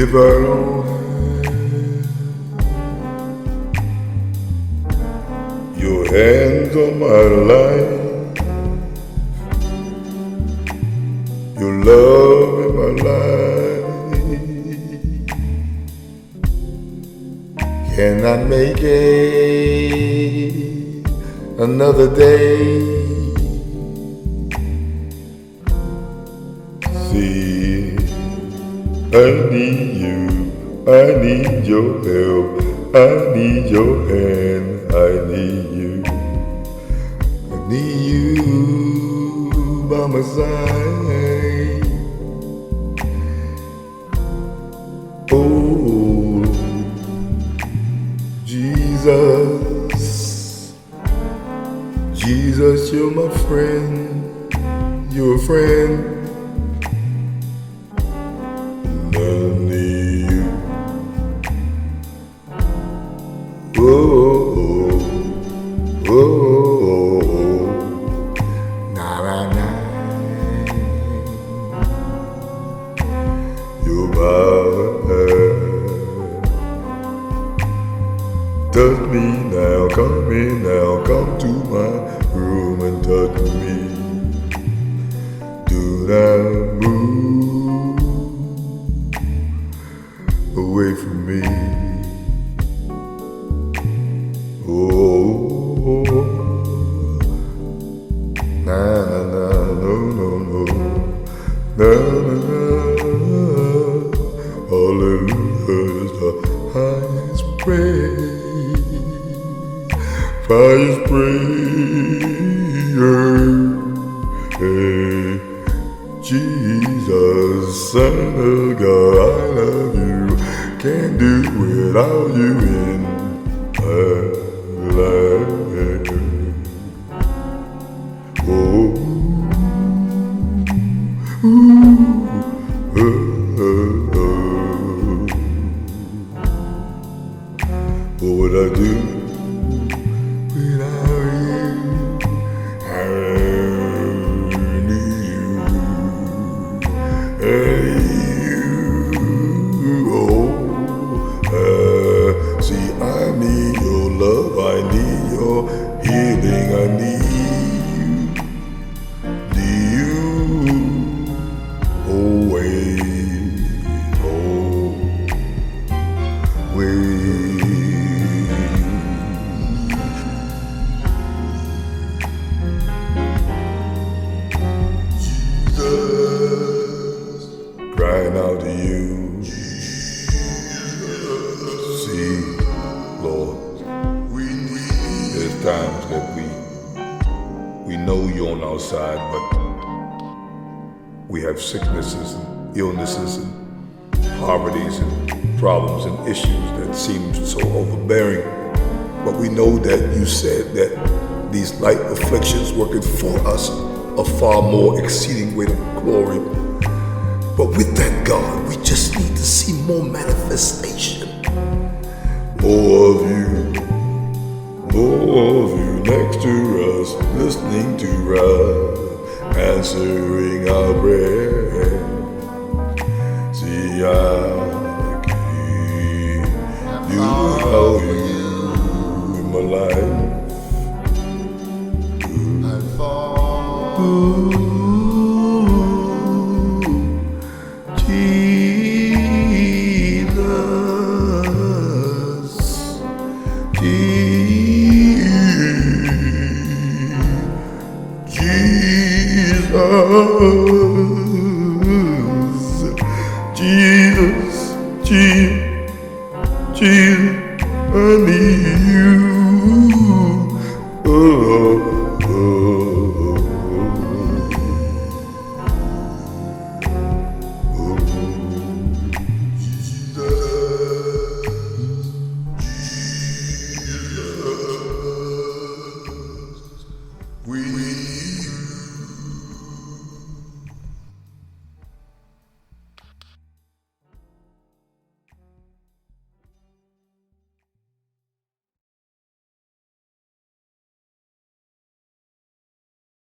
If I don't have your hands on my life, your love in my life, can I make it another day? See, I need you, I need your help, I need your hand, I need you by my side. Oh, Jesus, Jesus, you're my friend, you're a friend. I need you. Oh, oh, oh, na na na. You're mine. Touch me now, come in now, come to my room and touch me. Do not move away from me. Oh, na na na, no no no, na na na. Hallelujah is the highest praise, highest praise. Hey, Jesus, Son of God, I love you. Can't do without you in my life. Oh, ooh, what would I do without you? I need you. See, I need your love, I need your healing, I need you always, Jesus, crying out to you. See, Lord, there's times that we know you're on our side, but we have sicknesses and illnesses and poverties and problems and issues that seem so overbearing. But we know that you said that these light afflictions working for us a far more exceeding weight of glory. But with that, God, we just need to see more manifestation. More of you next to us, listening to us, answering our prayer. See, I can't do without you in my life. Ooh, Jesus, Jesus, I need you.